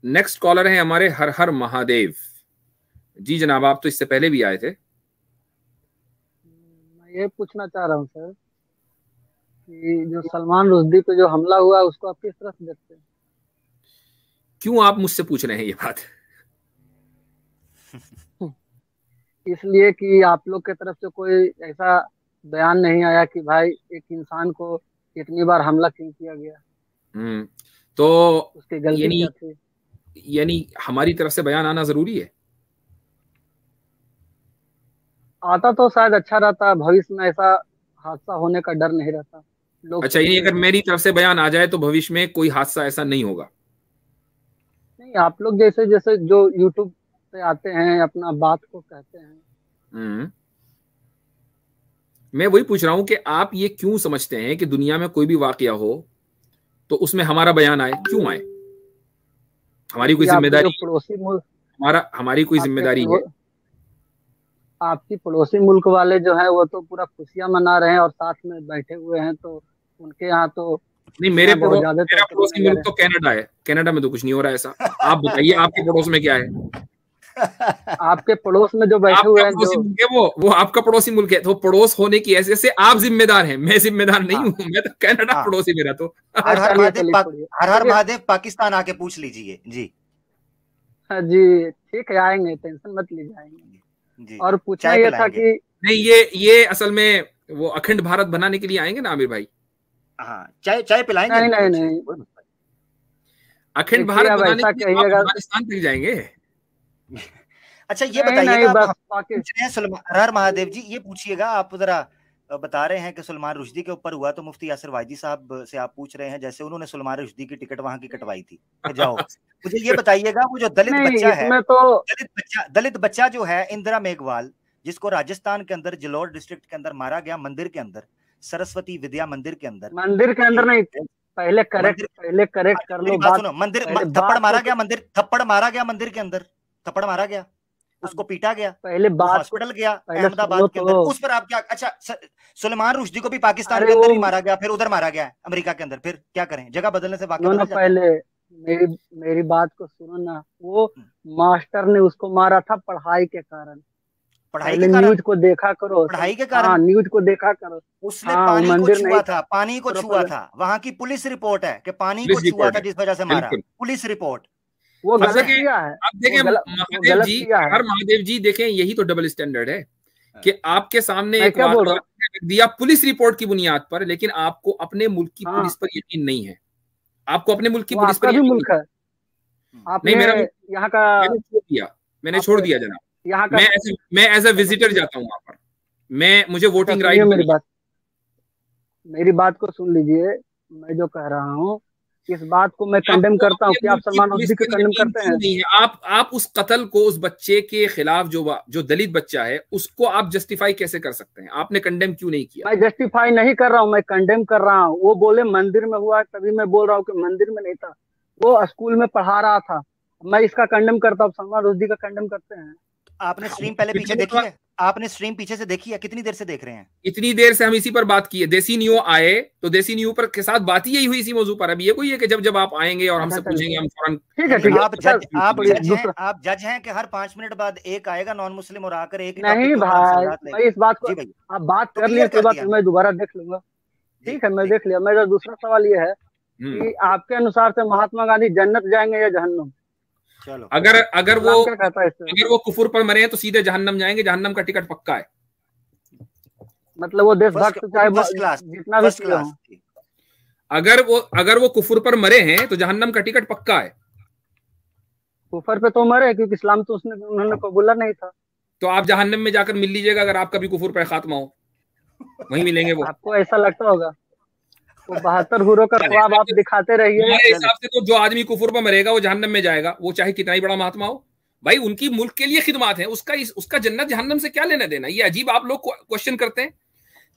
Next collar है हमारे हर हर महादेव जी। जनाब आप तो इससे पहले भी आए थे। मैं ये पूछना चाह रहा हूँ सर कि जो सलमान रुश्दी पे जो हमला हुआ उसको आप किस तरह से देखते हैं? क्यों आप मुझसे पूछ रहे हैं ये बात? इसलिए कि आप लोग की तरफ से कोई ऐसा बयान नहीं आया कि भाई एक इंसान को इतनी बार हमला क्यों किया गया, तो उसकी गलती यानी क्या थी? यानी हमारी तरफ से बयान आना जरूरी है? आता तो शायद अच्छा रहता, भविष्य में ऐसा हादसा होने का डर नहीं रहता, लोग अच्छा, यानी सोचते अगर हैं। मेरी तरफ से बयान आ जाए तो भविष्य में कोई हादसा ऐसा नहीं होगा? नहीं, आप लोग जैसे जैसे जो यूट्यूब पे आते हैं अपना बात को कहते हैं। हम्म मैं वही पूछ रहा हूं कि आप ये क्यों समझते हैं कि दुनिया में कोई भी वाकया हो तो उसमें हमारा बयान आए? क्यों आए? हमारी कोई क्योंकि आपके जो जिम्मेदारी है? पड़ोसी मुल्क, हमारी कोई आपके जिम्मेदारी है? आपकी पड़ोसी मुल्क वाले जो है वो तो पूरा खुशियां मना रहे हैं और साथ में बैठे हुए हैं, तो उनके यहाँ तो नहीं, खुशियां बहुत ज्यादा तौर मेरा पर पड़ोसी मनाई जा मुल्क रहे तो कनाडा है। कनाडा में तो कुछ नहीं हो रहा है ऐसा। आप बताइए आपके पड़ोस में क्या है? हैं। आपके पड़ोस में जो बैठे आपका हुए हैं जो, पड़ोसी मुल्क है वो आपका पड़ोसी मुल्क है, तो पड़ोस होने की हैसियत से आप जिम्मेदार हैं, मैं जिम्मेदार नहीं हाँ, हूं। मैं तो कनाडा हाँ, पड़ोसी मेरा तो। हर हर चलिए महादेव चलिए छोड़िए हर हर चलिए। महादेव पाकिस्तान आके पूछ लीजिए जी। हाँ जी, ठीक है, आएंगे, टेंशन मत लीजिए, आएंगे। जी और पूछना चाय ये था पिलाएंगे। कि नहीं, ये असल में वो अखंड भारत बनाने के लिए आएंगे ना आमिर भाई? हाँ, चाय चाय पिलाएंगे नहीं इनको नहीं अच्छे नहीं, से। अखंड देखिए भारत अब बनाने ऐसा के लिए आप कहिएगा। अफगानिस्तान तक जाएंगे? अच्छा ये नहीं नहीं, बताइएगा, अब बस हम पाकि पूछ रहे हैं सलमान, हर महादेव जी ये पूछिएगा, आप जरा बता रहे हैं कि सलमान रुश्दी के ऊपर हुआ तो मुफ्ती यासिर वाइदी साहब से आप पूछ रहे हैं जैसे उन्होंने सलमान रुश्दी की टिकट वहां की कटवाई थी कि जाओ। मुझे ये बताइएगा, वो जो दलित नहीं, बच्चा है, इसमें तो दलित बच्चा जो है इंदिरा मेघवाल, जिसको राजस्थान के अंदर जलोर डिस्ट्रिक्ट के अंदर मारा गया, मंदिर के अंदर, सरस्वती विद्या मंदिर के अंदर, मंदिर के अंदर नहीं, मंदिर, पहले करेक्ट कर मेरी लो बात बात। सुनो, मंदिर पहले थप्पड़ बात को मारा तो गया, मंदिर थप्पड़ मारा गया, मंदिर के अंदर थप्पड़ मारा गया, उसको पीटा गया, पहले वो बात को हॉस्पिटल गया पहले सुनो अहमदाबाद के अंदर, तो। उस पर आप क्या, अच्छा सुलेमान रुश्दी को भी पाकिस्तान अरे के अंदर वो ही मारा गया, फिर उधर मारा गया अमेरिका के अंदर, फिर क्या करें, जगह बदलने से वाक्य सुनो ना बदल जाता है। पहले, मेरी मेरी बात को सुनो ना। वो हम्म, मास्टर ने उसको मारा था पढ़ाई के कारण। पढ़ाई के पहले कारण, न्यूज को देखा करो सब। पढ़ाई के हाँ, कारण न्यूज को देखा करो। उसने हाँ, वो पानी को मंदिर नहीं छुआ था था, पानी को छुआ प्रॉपर। था, वहां की पुलिस रिपोर्ट है कि पानी को पुलिस छुआ रिपोर्ट था है, जिस वजह से मारा, बिल्कुल। Police report. वो अब समझ गलत रहे देखें, हैं? किया है। अब देखें वो महादेव गलत जी, किया है। हर महादेव जी देखें, यही तो डबल स्टैंडर्ड है कि आपके सामने मैं एक क्या बोल रहा वाकया हूँ? रख दिया पुलिस रिपोर्ट की बुनियाद पर, लेकिन आपको अपने मुल्क की हाँ, पुलिस पर यकीन नहीं है। आपको अपने मुल्क की वो पुलिस पर आपका भी यकीन नहीं मुल्क है। हम्म, है। नहीं, आपने मेरा मुल्क, यहाँ का, मैंने छोड़ दिया, मैंने आप छोड़ दिया जनाब। यहाँ का, मैं एज अ चलो विजिटर सुनिए। जाता हूँ वहां पर। मुझे अच्छा वोटिंग सुनिए राइट भी मेरी नहीं बात, मेरी बात को सुन लीजिए। मैं जो कह रहा हूँ, इस बात को मैं है। कंडेम आपको करता हूँ। अपने क्या आप मुल्क की सलमान पुलिस रुश्दी को पर कंडेम यकीन करते क्यों हैं? नहीं है? आप उस कत्ल को, उस बच्चे के खिलाफ जो दलित बच्चा है उसको आप जस्टिफाई कैसे कर सकते हैं? आपने कंडेम क्यों नहीं किया? मैं जस्टिफाई नहीं कर रहा हूँ, मैं कंडेम कर रहा हूँ। वो बोले मंदिर में हुआ, तभी मैं बोल रहा हूँ कि मंदिर में नहीं था, वो स्कूल में पढ़ा रहा था। मैं इसका कंडेम करता हूँ, सलमान रुश्दी का कंडेम करते हैं। आपने स्ट्रीम पहले पीछे देखी है, आपने स्ट्रीम पीछे से देखी है, कितनी देर से देख रहे हैं? इतनी देर से हम इसी पर बात की है। देसी न्यू आए तो देसी न्यू पर के साथ बात ही यही हुई इसी मौजू पर। अब ये कोई है कि जब जब आप आएंगे और अच्छा हमसे चलिए, पूछेंगे हम फौरन ठीक है यानी ठीक है। आप अच्छा जज, आप छोड़िए जज हैं, दूसरा। आप जज हैं कि हर 5 मिनट बाद एक आएगा नॉन मुस्लिम और आकर एक ही टॉपिक नहीं के ऊपर हमसे भाई, वजाहत मैं लेगा। इस बात को, जी भैया, आप बात तो कर लिए क्लियर कोई कर बात दिया नहीं, ना मैं दोबारा देख लूंगा। जी। ठीक है, मैं ठीक, देख लिया। मेरा दूसरा सवाल ये है हम्म कि आपके अनुसार से महात्मा गांधी जन्नत जाएंगे या जहन्नुम? चलो अगर अगर वो इस्लाम क्या कहता है इससे? अगर वो कुफर पर मरे हैं तो सीधे जहन्नम जाएंगे। जहन्नम का टिकट पक्का है। मतलब वो फर्स्ट, देशभक्त वो भी चाहे फर्स्ट क्लास, जितना भी फर्स्ट किए हों। क्लास थी। अगर वो कुफर पर मरे हैं तो जहन्नम का टिकट पक्का है। कुफर पे तो मरे, क्योंकि इस्लाम तो उसने उन्होंने कबूला नहीं था। तो आप जहन्नम में जाकर मिल लीजिएगा, अगर आपका भी कुफर पर खात्मा हो, वहीं मिलेंगे वो। आपको ऐसा लगता होगा? वो 72 हूरों का ख्वाब आप दिखाते रहिए। हमारे चलिए हिसाब से तो जो आदमी कुफर पर मरेगा वो जहन्नम में जाएगा, वो चाहे कितना ही बड़ा महात्मा हो। भाई उनकी मुल्क के लिए खिदमत है, उसका जन्नत जहन्नम से क्या लेना देना? ये अजीब आप लोग क्वेश्चन करते हैं।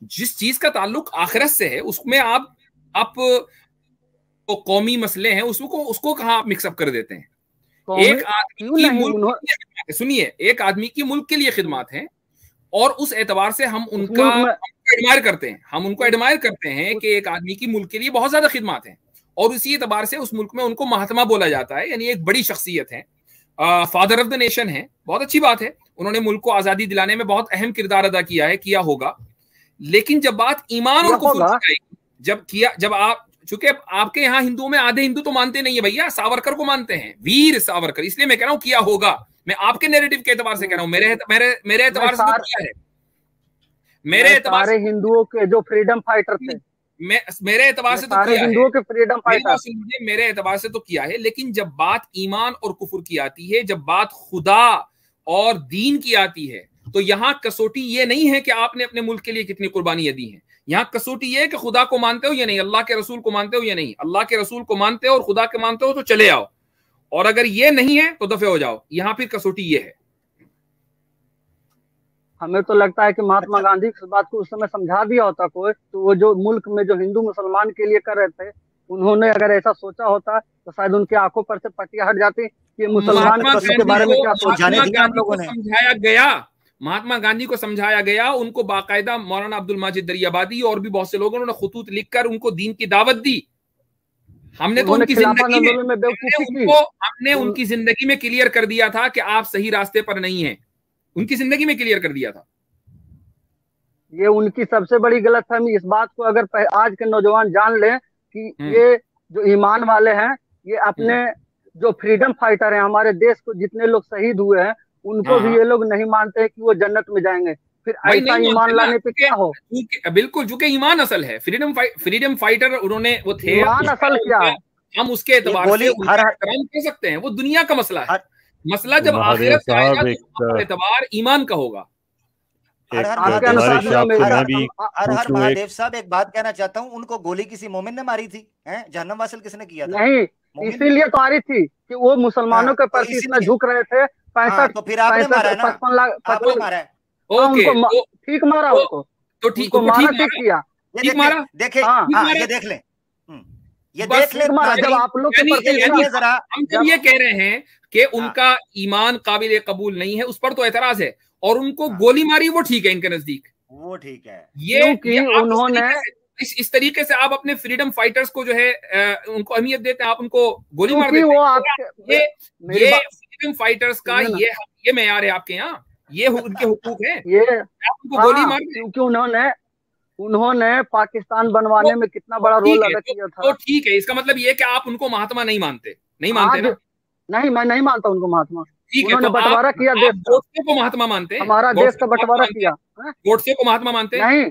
जिस चीज का ताल्लुक आखिरत से है उसमें आप तो कौमी मसले हैं उसको कहां आप मिक्सअप कर देते हैं? कौमी एक आदमी क्यों की नहीं मुल्क के उन्होंने लिए खिदमत है, सुनिए, एक आदमी की मुल्क के लिए खिदमत है और उस एतबार से हम उस उनको मुल्क में एडमायर करते हैं। हम उनको उस, एडमायर करते हैं उस कि एक आदमी की मुल्क के लिए बहुत ज्यादा खिदमत है और उसी एतबार से उस मुल्क में उनको महात्मा बोला जाता है, यानी एक बड़ी शख्सियत है, फादर ऑफ द नेशन है। बहुत अच्छी बात है, उन्होंने मुल्क को आजादी दिलाने में बहुत अहम किरदार अदा किया होगा। लेकिन जब बात ईमान और कुफ्र की आएगी, जब आप, चूंकि आपके यहाँ हिंदुओं में आधे हिंदू तो मानते नहीं है भैया, सावरकर को मानते हैं, वीर सावरकर, इसलिए मैं कह रहा हूं किया होगा। मैं आपके नैरेटिव के एतबार से कह रहा हूं, मेरे एतबार से तो किया है। मेरे एतबार से हिंदुओं के जो फ्रीडम फाइटर थे, मेरे एतबार से तो किया है, हिंदुओं के फ्रीडम फाइटर, मेरे एतबार से तो किया है। लेकिन जब बात ईमान और कुफ्र की आती है, जब बात खुदा और दीन की आती है, तो यहां कसौटी ये नहीं है कि आपने अपने मुल्क के लिए कितनी कुर्बानियां दी हैं। यहां कसौटी ये है कि खुदा को मानते हो या नहीं, अल्लाह के रसूल को मानते हो या नहीं। अल्लाह के रसूल को मानते हो और खुदा के मानते हो तो चले आओ, और अगर ये नहीं है तो दफे हो जाओ। यहां फिर कसौटी ये है। हमें तो लगता है कि महात्मा गांधी इस बात को उस समय समझा दिया होता कोई, तो वो जो मुल्क में जो हिंदू मुसलमान के लिए कर रहे थे, उन्होंने अगर ऐसा सोचा होता तो शायद उनकी आंखों पर से पट्टियां हट जाती कि मुसलमान के बारे में क्या समझाने दिया हम लोगों ने। समझाया गया, महात्मा गांधी को समझाया गया, उनको बाकायदा मौलाना अब्दुल माजिद दरियाबादी और भी बहुत से लोगों ने खुतूत लिखकर उनको दीन की दावत दी। हमने तो उनकी उनकी जिंदगी में क्लियर कर दिया था कि आप सही रास्ते पर नहीं हैं, उनकी जिंदगी में क्लियर कर दिया था। ये उनकी सबसे बड़ी गलतफहमी। इस बात को अगर आज के नौजवान जान लें कि ये जो ईमान वाले हैं, ये अपने जो फ्रीडम फाइटर हैं, हमारे देश को जितने लोग शहीद हुए हैं, उनको भी ये लोग नहीं मानते हैं कि वो जन्नत में जाएंगे। फिर ऐसा ईमान लाने पे क्या हो? बिल्कुल, जो कि ईमान असल है, फ्रीडम फाइटर उन्होंने वो थे। ईमान असल क्या है? हम उसके एतबार से कर सकते हैं, वो दुनिया का मसला है। मसला जब आखिरत का आएगा तो एतबार ईमान का होगा। हर महादेव साहब, एक बात कहना चाहता हूँ, उनको गोली किसी मोमिन ने मारी थी? जहन्नम वासिल किसने किया था? नहीं, इसीलिए तो आ रही थी कि वो मुसलमानों के प्रति इतना झुक रहे थे। 65 तो फिर आपने मारा ना, 55 लाख मारा है। उनको ठीक मारा, उनको तो ठीक किया, ठीक मारा। देखे, ये देख लें, ये देख लें। जब आप लोग हम ये कह रहे हैं कि उनका ईमान काबिल कबूल नहीं है, उस पर तो एतराज है, और उनको गोली मारी, वो ठीक है, इनके नजदीक वो ठीक है। ये उन्होंने इस तरीके से आप अपने फ्रीडम फाइटर्स को जो है उनको अहमियत देते हैं, आप उनको गोली मार देते हैं। ये फ्रीडम फाइटर्स का ये मेयार है आपके यहाँ, ये उनके हुकूक है, ये उनको गोली मार, क्योंकि उन्होंने पाकिस्तान बनवाने में कितना बड़ा रोल अदा किया था। तो ठीक है, इसका मतलब ये कि आप उनको महात्मा नहीं मानते ना? नहीं, मैं नहीं मानता उनको महात्मा। उन्होंने बंटवारा किया देश का। गोडसे को महात्मा मानते हैं? हमारा देश का बंटवारा किया। गोडसे को महात्मा मानते हैं? नहीं,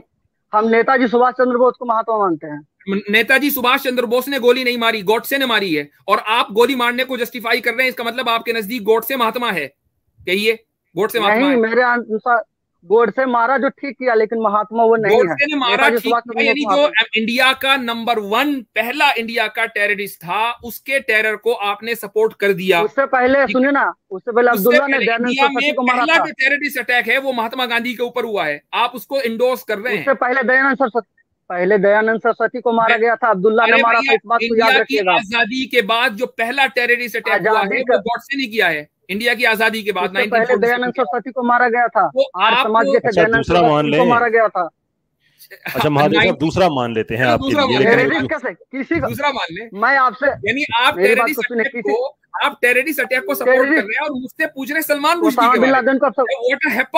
हम नेताजी सुभाष चंद्र बोस को महात्मा मानते हैं। नेताजी सुभाष चंद्र बोस ने गोली नहीं मारी, गोडसे ने मारी है, और आप गोली मारने को जस्टिफाई कर रहे हैं। इसका मतलब आपके नजदीक गोडसे महात्मा है? कहिए, गोडसे महात्मा है? मेरे अनुसार गोडसे मारा जो ठीक किया, लेकिन महात्मा वो नहीं है। गोडसे ने मारा ठीक, यानी जो इंडिया का नंबर 1 पहला इंडिया का टेररिस्ट था, उसके टेरर को आपने सपोर्ट कर दिया। उससे पहले सुनिए ना, उससे पहले अब्दुल्ला ने दयानंद सरस्वती को मारा था। जो टेररिस्ट अटैक है वो महात्मा गांधी के ऊपर हुआ है, आप उसको इंडोर्स कर रहे हैं। उससे पहले दयानंद सरस्वती को मारा गया था, अब्दुल्ला ने मारा था। इस बात को याद रखिएगा। आजादी के बाद जो पहला टेररिस्ट अटैक हुआ है वो गोडसे ने किया है। इंडिया की आजादी के बाद पहले दयानंद सरस्वती को मारा गया था, आर्य समाज के दयानंद सरस्वती को मारा गया था। अच्छा महादेव साहब, दूसरा मान लेते हैं आपके लिए, कैसे किसी का दूसरा मान ले? मैं आपसे, यानी आप टेररिस्ट अटैक को सपोर्ट कर रहे हैं और मुझसे पूछ रहे सलमान रुश्दी के बारे में।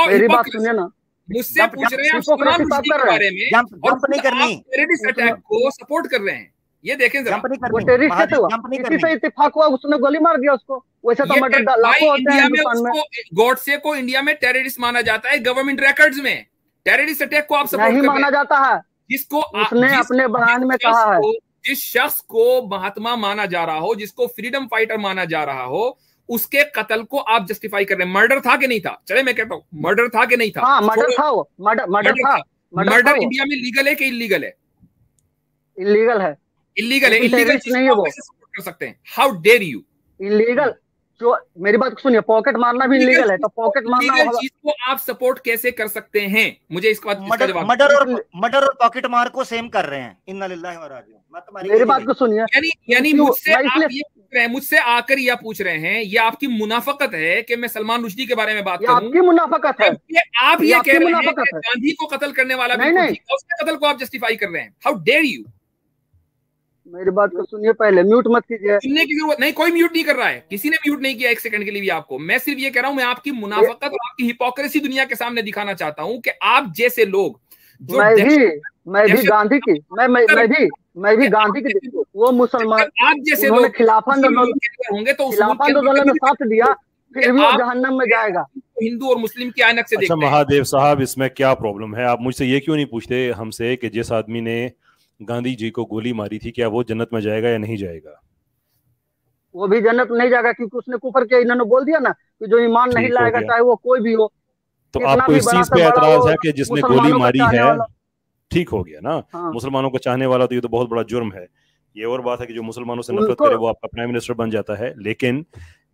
मेरी बात सुनिए ना, मुझसे पूछ रहे हैं सलमान रुश्दी के बारे में, और टेररिस्ट अटैक को सपोर्ट कर रहे हैं। ये देखें जरा, वो टेररिस्ट कैसे हुआ? किसी से इत्तेफाक हुआ, उसने गोली मार दिया उसको। वैसे तो मर्डर लाखों होते हैं हिंदुस्तान में। गोडसे को इंडिया में टेररिस्ट माना जाता है, गवर्नमेंट रिकॉर्ड्स में। टेररिस्ट अटैक को आप सपोर्ट नहीं माना जाता है, जिसको उसने अपने बयान में कहा है। जिस शख्स को महात्मा माना जा रहा हो, जिसको फ्रीडम फाइटर माना जा रहा हो, उसके कत्ल को आप जस्टिफाई कर रहे हैं। मर्डर था कि नहीं था? चले मैं कहता हूँ, मर्डर था कि नहीं था? हाँ, मर्डर था। वो मर्डर था। मर्डर इंडिया में लीगल है कि इलीगल है? इलीगल है। इलीगल है। इलीगल नहीं है वो, सपोर्ट कर सकते हैं? How dare you? इलीगल जो, मेरी बात सुनिए, पॉकेट मारना भी इलीगल है, तो पॉकेट मारना चीज को आप सपोर्ट कैसे कर सकते हैं? मुझे इसका जवाब। मर्डर और पॉकेट मार को सेम कर रहे हैं। इन्ना लिल्लाहि व राजिऊन। मेरी बात को सुनिए, यानी मुझसे आकर यह पूछ रहे हैं, ये आपकी मुनाफकत है कि मैं सलमान रुश्दी के बारे में बात करूं? आपकी मुनाफकत है। आप ये कह रहे हैं कि गांधी को कत्ल करने वाला भी उसके कत्ल को आप जस्टिफाई कर रहे हैं। How dare you? मेरी बात को सुनिए, पहले म्यूट मत कीजिए। सुनने की जरूरत नहीं, कोई म्यूट नहीं कर रहा है, किसी ने म्यूट नहीं किया एक सेकंड के लिए भी आपको। मैं सिर्फ ये कह रहा हूं, मैं आपकी मुनाफकत और आपकी हिपोक्रेसी दुनिया के सामने दिखाना चाहता हूं कि आप जैसे लोग जो मैं भी गांधी की मैं भी गांधी की वो मुसलमान आप जैसे लोग खिलाफत होंगे तो आंदोलन में साथ दिया, फिर भी वो जहन्नम में जाएगा। हिंदू और मुस्लिम की ऐनक से देखते हैं। महादेव साहब, इसमें क्या प्रॉब्लम है? आप मुझसे ये क्यों नहीं पूछते हमसे कि जिस आदमी ने गांधी जी को गोली मारी थी, क्या वो जन्नत में जाएगा या नहीं जाएगा? वो भी जन्नत में नहीं जाएगा, क्योंकि उसने कुफर किया। इन्होंने बोल दिया ना कि जो ईमान नहीं लाएगा, चाहे वो कोई भी हो। तो आपको इस चीज पे एतराज है कि जिसने गोली मारी है, ठीक हो गया ना? हाँ। मुसलमानों को चाहने वाला तो ये तो बहुत बड़ा जुर्म है। ये और बात है कि जो मुसलमानों से नफरत करे वो आपका प्राइम मिनिस्टर बन जाता है, लेकिन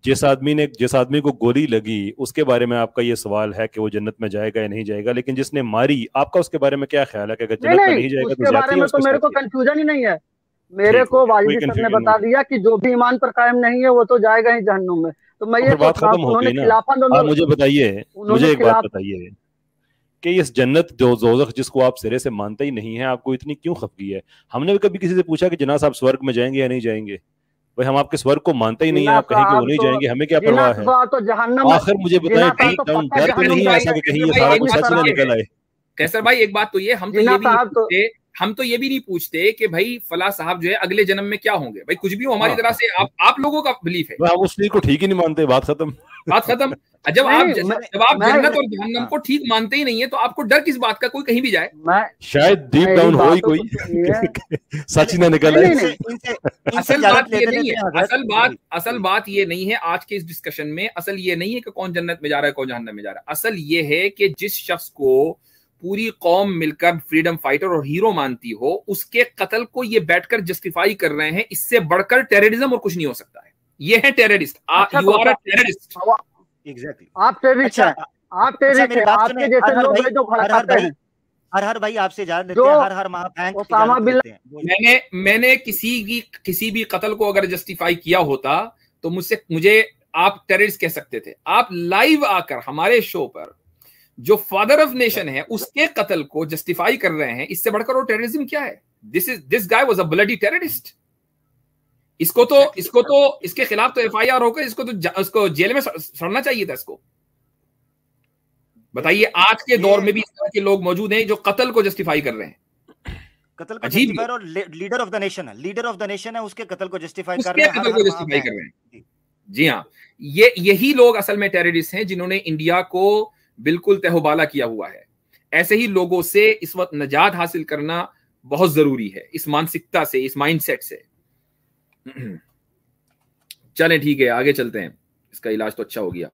जिस आदमी को गोली लगी उसके बारे में आपका ये सवाल है कि वो जन्नत में जाएगा या नहीं जाएगा, लेकिन जिसने मारी, आपका उसके बारे में क्या ख्याल है कि अगर जन्नत में नहीं जाएगा तो बारे में तो मेरे को कंफ्यूजन ही नहीं है। मेरे को वाजिद सर ने बता दिया कि जो भी ईमान पर कायम नहीं है वो तो जाएगा ही जहन्नुम में। तो मैं ये बात खत्म हो गई ना। मुझे बताइए, मुझे एक बात बताइए कि इस जन्नत जो दोज़ख जिसको आप सिरे से मानते ही नहीं है, आपको इतनी क्यों खफगी है? हमने भी कभी किसी से पूछा कि जनाब आप स्वर्ग में जाएंगे या नहीं जाएंगे? भाई हम आपके स्वर्ग को मानते ही नहीं है, आप कहीं कि वो नहीं जाएंगे, हमें क्या परवाह है? आखिर मुझे बताएं, कहीं डर तो नहीं है ऐसा कि कहीं ये सारा कुछ सच ना निकल आए? कैसर भाई एक बात तो ये, हम तो ये भी नहीं पूछते कि भाई फला साहब जो है अगले जन्म में क्या होंगे। भाई कुछ भी हो, हमारी तरह से आप लोगों का बिलीफ है, आप उस चीज को ठीक ही नहीं मानते, बात खत्म। जब आप जन्नत और जहन्नम को ठीक मानते ही नहीं है तो आपको डर किस बात का? कोई कहीं भी जाए, शायद डीप डाउन हो ही कोई सच ही ना निकल आए। असल बात ये नहीं है, असल बात ये नहीं है आज के इस डिस्कशन में। असल ये नहीं है कि कौन जन्नत में जा रहा है कौन जहन्नम में जा रहा है। असल ये है कि जिस शख्स को पूरी कौम मिलकर फ्रीडम फाइटर और हीरो मानती हो, उसके कत्ल को ये बैठकर जस्टिफाई कर रहे हैं। इससे बढ़कर टेररिज्म और कुछ नहीं हो सकता है। ये है terrorist. You are a terrorist. Exactly, आप टेररिस्ट हैं, आप टेररिस्ट हैं। आपके जैसे लोग हैं जो भड़काते हैं। हर भाई आपसे जान देते हैं, हर महाभैंक ओसामा बिन मैंने किसी भी कत्ल को अगर जस्टिफाई किया होता तो मुझे आप टेररिस्ट कह सकते थे। आप लाइव आकर हमारे शो पर जो फादर ऑफ नेशन है उसके कत्ल को जस्टिफाई कर रहे हैं, इससे बढ़कर वो टेररिज्म क्या है? This guy was a bloody terrorist. इसको तो इसके खिलाफ तो एफआईआर होकर इसको जेल में सड़ना चाहिए था इसको। बताइए, आज के दौर में भी इस तरह के लोग मौजूद हैं जो कत्ल को जस्टिफाई कर रहे हैं। कत्ल को जस्टिफाई, और लीडर ऑफ द नेशन है उसके कत्ल को जस्टिफाई कर रहे हैं। जी हाँ, यही लोग असल में टेररिस्ट हैं जिन्होंने इंडिया को बिल्कुल तहबाला किया हुआ है। ऐसे ही लोगों से इस वक्त निजात हासिल करना बहुत जरूरी है, इस मानसिकता से, इस माइंडसेट से। चलें ठीक है, आगे चलते हैं। इसका इलाज तो अच्छा हो गया।